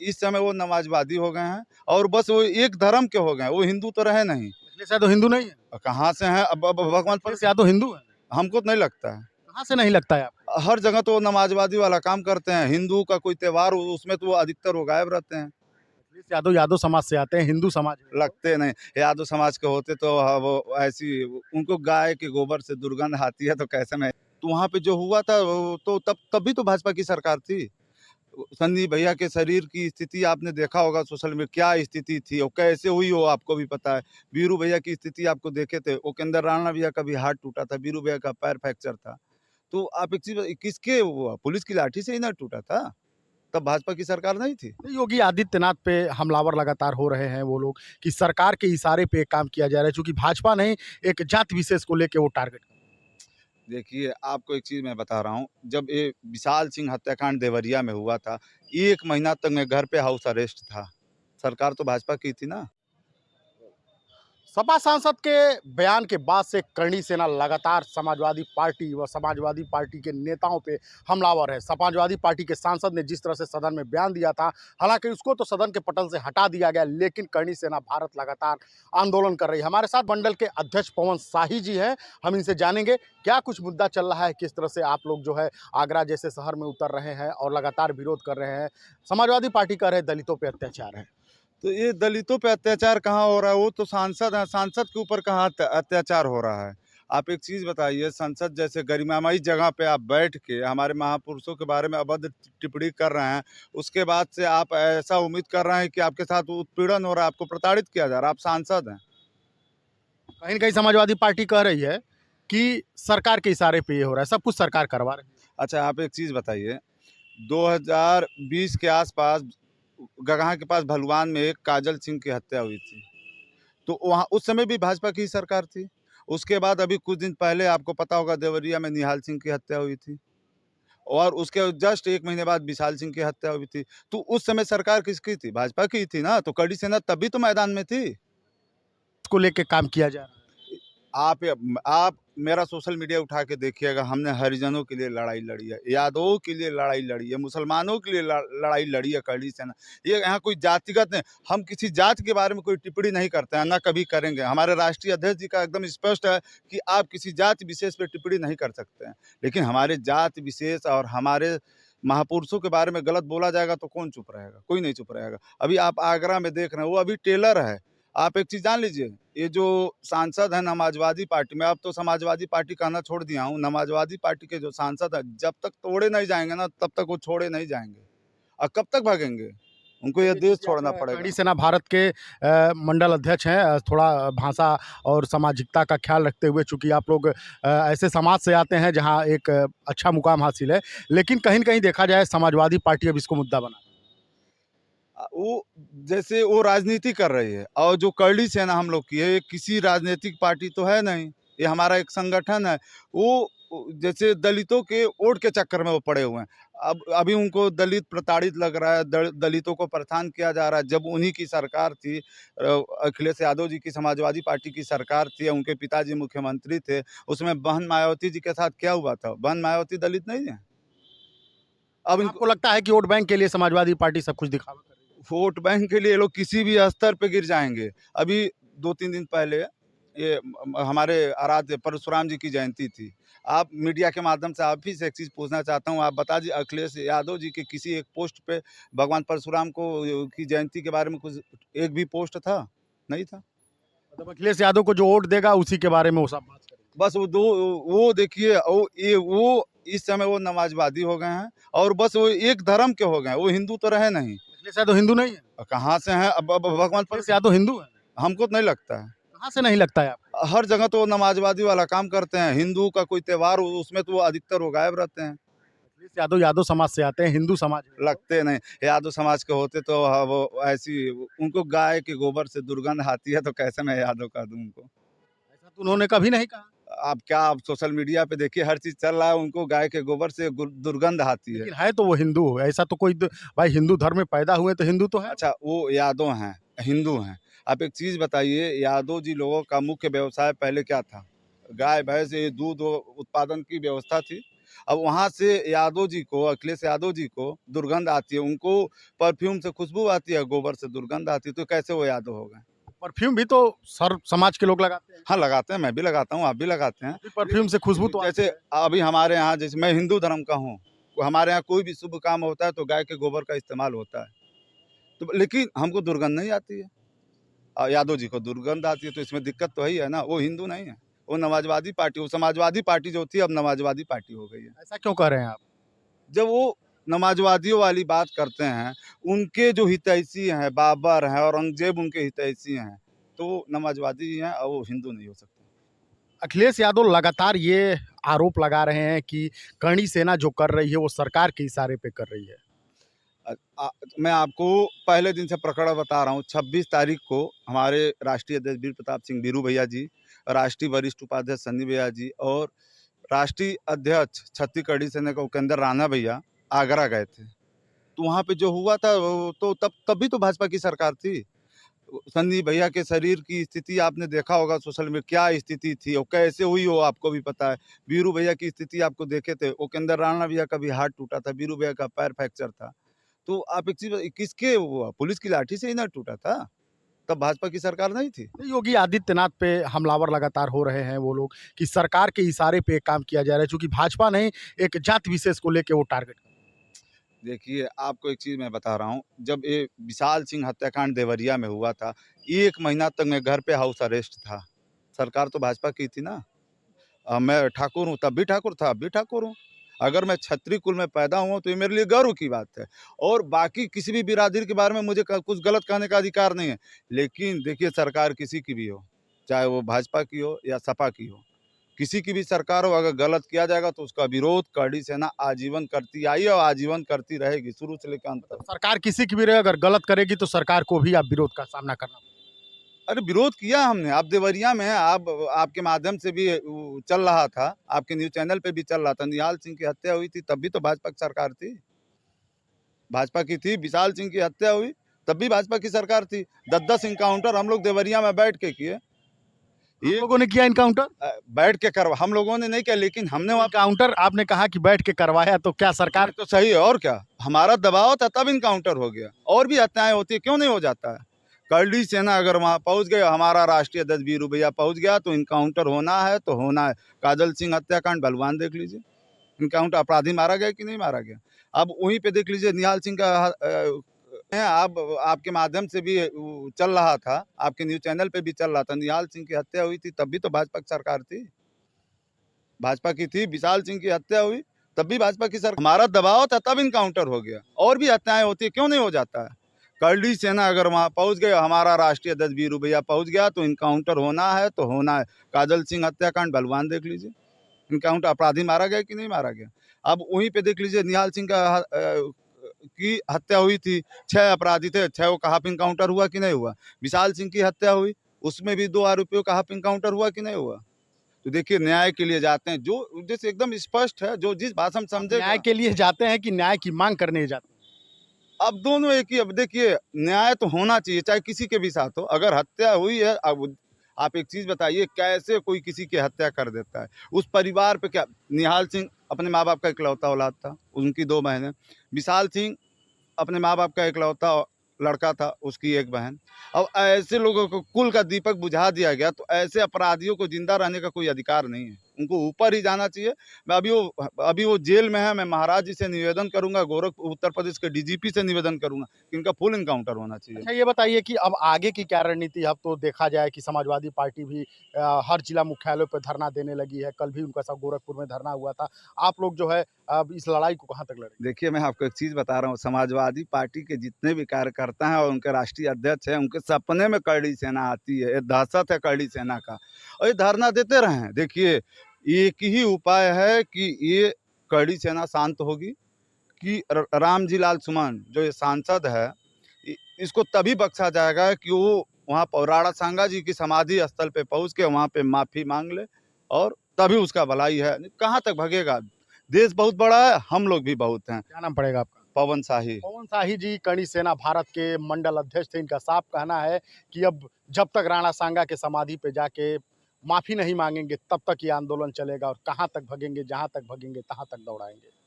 इस समय वो नमाजवादी हो गए हैं और बस वो एक धर्म के हो गए हैं, वो हिंदू तो रहे नहीं। अखिलेश यादव हिंदू नहीं है? कहाँ से हैं अब भगवान पर, अखिलेश यादव हिंदू है? हमको तो नहीं लगता है। कहाँ से नहीं लगता है आपको? हर जगह तो वो नमाजवादी वाला काम करते हैं, हिंदू का कोई त्योहार हो उसमें तो वो अधिकतर वो गायब रहते हैं। अखिलेश यादव यादव समाज से आते हैं, हिंदू समाज में। लगते नहीं, यादव समाज के होते तो वो ऐसी उनको गाय के गोबर से दुर्गंध आती है तो कैसे में। तो वहाँ पे जो हुआ था तो तब भी तो भाजपा की सरकार थी। सन्नी भैया के शरीर की स्थिति आपने देखा होगा सोशल में, क्या स्थिति थी और कैसे हुई हो आपको भी पता है। वीरू भैया की स्थिति आपको देखे थे, उपेंद्र राणा भैया का भी हाथ टूटा था, वीरू भैया का पैर फ्रैक्चर था। तो आप एक चीज, किसके वो पुलिस की लाठी से ही ना टूटा था, तब भाजपा की सरकार नहीं थी। योगी आदित्यनाथ पे हमलावर लगातार हो रहे हैं वो लोग कि सरकार के इशारे पे काम किया जा रहा है, चूंकि भाजपा नहीं, एक जाति विशेष को लेके वो टारगेट। देखिए, आपको एक चीज़ मैं बता रहा हूँ, जब ये विशाल सिंह हत्याकांड देवरिया में हुआ था, 1 महीना तक मैं घर पे हाउस अरेस्ट था। सरकार तो भाजपा की थी ना। सपा सांसद के बयान के बाद से करणी सेना लगातार समाजवादी पार्टी व समाजवादी पार्टी के नेताओं पे हमलावर है। समाजवादी पार्टी के सांसद ने जिस तरह से सदन में बयान दिया था, हालांकि उसको तो सदन के पटल से हटा दिया गया, लेकिन करणी सेना भारत लगातार आंदोलन कर रही है। हमारे साथ मंडल के अध्यक्ष पवन शाही जी हैं, हम इनसे जानेंगे क्या कुछ मुद्दा चल रहा है, किस तरह से आप लोग जो है आगरा जैसे शहर में उतर रहे हैं और लगातार विरोध कर रहे हैं। समाजवादी पार्टी कह रहे हैं दलितों पर अत्याचार है। तो ये दलितों पे अत्याचार कहाँ हो रहा है, वो तो सांसद हैं, सांसद के ऊपर कहाँ अत्याचार हो रहा है। आप एक चीज़ बताइए, संसद जैसे गरिमामयी जगह पे आप बैठ के हमारे महापुरुषों के बारे में अभद्र टिप्पणी कर रहे हैं, उसके बाद से आप ऐसा उम्मीद कर रहे हैं कि आपके साथ उत्पीड़न हो रहा है, आपको प्रताड़ित किया जा रहा है, आप सांसद हैं। कहीं न कहीं समाजवादी पार्टी कह रही है कि सरकार के इशारे पे ये हो रहा है, सब कुछ सरकार करवा रही है। अच्छा, आप एक चीज़ बताइए, 2020 के आसपास गगहा के पास भलवान में एक काजल सिंह की हत्या हुई थी, तो वहाँ उस समय भी भाजपा की ही सरकार थी। उसके बाद अभी कुछ दिन पहले आपको पता होगा देवरिया में निहाल सिंह की हत्या हुई थी और उसके जस्ट 1 महीने बाद विशाल सिंह की हत्या हुई थी। तो उस समय सरकार किसकी थी? भाजपा की ही थी ना, तो करणी सेना तब भी तो मैदान में थी। इसको लेके काम किया जा रहा है। आप मेरा सोशल मीडिया उठा के देखिएगा, हमने हरिजनों के लिए लड़ाई लड़ी है, यादवों के लिए लड़ाई लड़ी है, मुसलमानों के लिए लड़ाई लड़ी है करणी सेना। ये यहाँ कोई जातिगत नहीं, हम किसी जाति के बारे में कोई टिप्पणी नहीं करते हैं, ना कभी करेंगे। हमारे राष्ट्रीय अध्यक्ष जी का एकदम स्पष्ट है कि आप किसी जाति विशेष पे टिप्पणी नहीं कर सकते हैं। लेकिन हमारे जाति विशेष और हमारे महापुरुषों के बारे में गलत बोला जाएगा तो कौन चुप रहेगा? कोई नहीं चुप रहेगा। अभी आप आगरा में देख रहे हैं, वो अभी टेलर है। आप एक चीज़ जान लीजिए, ये जो सांसद हैं समाजवादी पार्टी में, अब तो समाजवादी पार्टी कहना छोड़ दिया हूँ, समाजवादी पार्टी के जो सांसद हैं, जब तक तोड़े नहीं जाएंगे ना, तब तक वो छोड़े नहीं जाएंगे। और कब तक भागेंगे? उनको ये देश छोड़ना पड़ेगा। करणी सेना भारत के मंडल अध्यक्ष हैं, थोड़ा भाषा और सामाजिकता का ख्याल रखते हुए, चूंकि आप लोग ऐसे समाज से आते हैं जहां एक अच्छा मुकाम हासिल है, लेकिन कहीं न कहीं देखा जाए समाजवादी पार्टी अब इसको मुद्दा बना। वो जैसे वो राजनीति कर रही है और जो करणी सेना हम लोग की है, ये किसी राजनीतिक पार्टी तो है नहीं, ये हमारा एक संगठन है। वो जैसे दलितों के वोट के चक्कर में वो पड़े हुए हैं। अब अभी उनको दलित प्रताड़ित लग रहा है, दलितों को परेशान किया जा रहा है। जब उन्हीं की सरकार थी, अखिलेश यादव जी की समाजवादी पार्टी की सरकार थी, उनके पिताजी मुख्यमंत्री थे, उसमें बहन मायावती जी के साथ क्या हुआ था? बहन मायावती दलित नहीं है। अब आपको लगता है कि वोट बैंक के लिए समाजवादी पार्टी सब कुछ दिखावा कर रही है? वोट बैंक के लिए ये लोग किसी भी स्तर पे गिर जाएँगे। अभी 2-3 दिन पहले ये हमारे आराध्य परशुराम जी की जयंती थी। आप मीडिया के माध्यम से आप ही से एक चीज़ पूछना चाहता हूँ, आप बता दीजिए अखिलेश यादव जी के किसी एक पोस्ट पे भगवान परशुराम को की जयंती के बारे में कुछ एक भी पोस्ट था? नहीं था। मतलब अखिलेश यादव को जो वोट देगा उसी के बारे में वो सब बात करेंगे। बस वो देखिए वो इस समय वो नमाजवादी हो गए हैं और बस वो एक धर्म के हो गए हैं, वो हिंदू तो रहे नहीं। अखिलेश यादव हिंदू नहीं है? कहाँ से हैं अब भगवान पर, अखिलेश यादव हिंदू है? हमको तो नहीं लगता है। कहाँ से नहीं लगता है आपको? हर जगह तो वो नमाजवादी वाला काम करते हैं, हिंदू का कोई त्योहार हो उसमें तो वो अधिकतर वो गायब रहते हैं। अखिलेश यादव यादव समाज से आते हैं, हिंदू समाज है। लगते नहीं, यादव समाज के होते तो वो ऐसी उनको गाय के गोबर से दुर्गंध आती है तो कैसे मैं यादव कह दूँ उनको। ऐसा तो उन्होंने कभी नहीं कहा। आप क्या, आप सोशल मीडिया पे देखिए, हर चीज़ चल रहा है, उनको गाय के गोबर से दुर्गंध आती है। लेकिन है तो वो हिंदू, ऐसा तो कोई भाई हिंदू धर्म में पैदा हुए तो हिंदू तो है। अच्छा, वो यादव हैं, हिंदू हैं। आप एक चीज़ बताइए, यादव जी लोगों का मुख्य व्यवसाय पहले क्या था? गाय भैंस, ये दूध उत्पादन की व्यवस्था थी। अब वहाँ से यादव जी को, अखिलेश यादव जी को दुर्गंध आती है, उनको परफ्यूम से खुशबू आती है, गोबर से दुर्गंध आती है, तो कैसे वो यादव हो गए? परफ्यूम भी तो सर्व समाज के लोग लगाते हैं, हाँ, लगाते हैं, मैं भी लगाता हूँ, आप भी लगाते हैं। भी परफ्यूम से खुशबू तो आती जैसे है। अभी हमारे यहाँ, जैसे मैं हिंदू धर्म का हूँ, हमारे यहाँ कोई भी शुभ काम होता है तो गाय के गोबर का इस्तेमाल होता है। तो लेकिन हमको दुर्गंध नहीं आती है। यादव जी को दुर्गंध आती है, तो इसमें दिक्कत तो है ना, वो हिंदू नहीं है, वो नमाजवादी पार्टी, वो समाजवादी पार्टी जो थी अब नमाजवादी पार्टी हो गई है। ऐसा क्यों कह रहे हैं आप? जब वो नमाजवादियों वाली बात करते हैं, उनके जो हितैषी हैं, बाबर हैं, औरंगजेब उनके हितैषी हैं, तो वो नमाजवादी हैं और वो हिंदू नहीं हो सकते। अखिलेश यादव लगातार ये आरोप लगा रहे हैं कि करणी सेना जो कर रही है वो सरकार के इशारे पे कर रही है। अ, आ, मैं आपको पहले दिन से प्रकरण बता रहा हूँ। 26 तारीख को हमारे राष्ट्रीय अध्यक्ष वीर प्रताप सिंह बीरू भैया जी, राष्ट्रीय वरिष्ठ उपाध्यक्ष सन्नी भैया जी और राष्ट्रीय अध्यक्ष छत्तीसगढ़ी सेना का उपेंद्र राणा भैया आगरा गए थे। तो वहाँ पे जो हुआ था वो तो तब भी तो भाजपा की सरकार थी। सन्नी भैया के शरीर की स्थिति आपने देखा होगा सोशल में, क्या स्थिति थी और कैसे हुई हो आपको भी पता है। बीरू भैया की स्थिति आपको देखे थे, उपेंद्र राणा भैया का भी हाथ टूटा था, बीरू भैया का पैर फ्रैक्चर था। तो आप एक चीज, किसके वो पुलिस की लाठी से ही ना टूटा था, तब भाजपा की सरकार नहीं थी। योगी आदित्यनाथ पे हमलावर लगातार हो रहे हैं वो लोग कि सरकार के इशारे पे काम किया जा रहा है, चूंकि भाजपा नहीं एक जात विशेष को लेके वो टारगेट। देखिए, आपको एक चीज मैं बता रहा हूँ, जब ये विशाल सिंह हत्याकांड देवरिया में हुआ था, 1 महीना तक मैं घर पे हाउस अरेस्ट था। सरकार तो भाजपा की थी ना। मैं ठाकुर हूँ, तब भी ठाकुर था, अब भी ठाकुर हूँ। अगर मैं क्षत्रिय कुल में पैदा हुआ तो ये मेरे लिए गर्व की बात है। और बाकी किसी भी बिरादरी के बारे में मुझे कुछ गलत कहने का अधिकार नहीं है। लेकिन देखिए, सरकार किसी की भी हो, चाहे वो भाजपा की हो या सपा की हो, किसी की भी सरकार हो, अगर गलत किया जाएगा तो उसका विरोध करड़ी सेना आजीवन करती आई है और आजीवन करती रहेगी, शुरू से लेकर अंत तक। सरकार किसी की भी रहे अगर गलत करेगी तो सरकार को भी आप विरोध का सामना करना पड़ेगा। अरे विरोध किया हमने, आप देवरिया में हैं, आप आपके माध्यम से भी चल रहा था, आपके न्यूज़ चैनल पे भी चल रहा था, निहाल सिंह की हत्या हुई थी, तब भी तो भाजपा की सरकार थी, भाजपा की थी। विशाल सिंह की हत्या हुई, तब भी भाजपा की सरकार थी। 10-10 इनकाउंटर हम लोग देवरिया में बैठ के किए। आप ये लोगों ने किया इनकाउंटर? बैठ के करवा, हम लोगों ने नहीं किया, लेकिन हमने वहाँ इनकाउंटर आपने कहा कि बैठ के करवाया, तो क्या सरकार तो सही है, और क्या, हमारा दबाव था तब इनकाउंटर हो गया। और भी हत्याएं होती है, क्यों नहीं हो जाता है। करड़ी सेना अगर वहाँ पहुँच गए, हमारा राष्ट्रीय अध्यक्ष वीरू भैया पहुँच गया, तो इनकाउंटर होना है तो होना है। काजल सिंह हत्याकांड बलवान देख लीजिए, इनकाउंटर, अपराधी मारा गया कि नहीं मारा गया। अब वहीं पे देख लीजिए निहाल सिंह का है, आप आपके माध्यम से भी चल रहा था, आपके न्यूज़ चैनल पे भी चल रहा था, निहाल सिंह की हत्या हुई थी, तब भी तो भाजपा की सरकार थी, भाजपा की थी। विशाल सिंह की हत्या हुई, तब भी भाजपा की सरकार, हमारा दबाव था तब इनकाउंटर हो गया। और भी हत्याएं होती है, क्यों नहीं हो जाता है। करड़ी सेना अगर वहाँ पहुँच गए, हमारा राष्ट्रीय अध्यक्ष वीरू भैया पहुँच गया, तो इनकाउंटर होना है तो होना है। काजल सिंह हत्याकांड बलवान देख लीजिए, इनकाउंटर, अपराधी मारा गया कि नहीं मारा गया। अब वहीं पे देख लीजिए निहाल सिंह का की हत्या हुई थी, 6 अपराधी थे, 6 का हाफ इनकाउंटर हुआ कि नहीं हुआ। विशाल सिंह की हत्या हुई, उसमें भी 2 आरोपियों का हाफ इनकाउंटर हुआ कि नहीं हुआ। तो देखिए, न्याय के लिए जाते हैं, जो जैसे एकदम स्पष्ट है, जो जिस भाषा में समझेगा। न्याय के लिए जाते हैं कि न्याय की मांग करने जाते हैं? अब दोनों एक ही। अब देखिए, न्याय तो होना चाहिए, चाहे किसी के भी साथ हो। अगर हत्या हुई है, अब आप एक चीज बताइए, कैसे कोई किसी की हत्या कर देता है। उस परिवार पे क्या, निहाल सिंह अपने माँ बाप का इकलौता औलाद था, उनकी 2 बहनें। विशाल सिंह अपने माँ बाप का इकलौता लड़का था, उसकी 1 बहन। अब ऐसे लोगों को कुल का दीपक बुझा दिया गया, तो ऐसे अपराधियों को जिंदा रहने का कोई अधिकार नहीं है, उनको ऊपर ही जाना चाहिए। मैं अभी वो जेल में है, मैं महाराज जी से निवेदन करूंगा, गोरखपुर उत्तर प्रदेश के डीजीपी से निवेदन करूंगा कि इनका फुल इनकाउंटर होना चाहिए। अच्छा ये बताइए कि अब आगे की क्या रणनीति है? अब तो देखा जाए कि समाजवादी पार्टी भी हर जिला मुख्यालयों पर धरना देने लगी है। कल भी उनका सब गोरखपुर में धरना हुआ था। आप लोग जो है अब इस लड़ाई को कहाँ तक लड़ेंगे? देखिए, मैं आपको एक चीज़ बता रहा हूँ, समाजवादी पार्टी के जितने भी कार्यकर्ता हैं और उनके राष्ट्रीय अध्यक्ष हैं, उनके सपने में करड़ी सेना आती है, ये दहशत है करड़ी सेना का, और ये धरना देते रहें। देखिए, एक ही उपाय है कि ये करड़ी सेना शांत होगी, कि राम जी लाल सुमन जो ये सांसद है, इसको तभी बख्शा जाएगा कि वो वहाँ पौराड़ा सांगा जी की समाधि स्थल पे पहुँच के वहाँ पे माफ़ी मांग ले, और तभी उसका भलाई है। कहाँ तक भगेगा। देश बहुत बड़ा है, हम लोग भी बहुत हैं। क्या नाम पड़ेगा आपका? पवन शाही। पवन शाही जी करणी सेना भारत के मंडल अध्यक्ष थे। इनका साफ कहना है कि अब जब तक राणा सांगा के समाधि पे जाके माफ़ी नहीं मांगेंगे तब तक ये आंदोलन चलेगा और कहाँ तक भगेंगे, जहाँ तक भगेंगे तहाँ तक दौड़ाएंगे।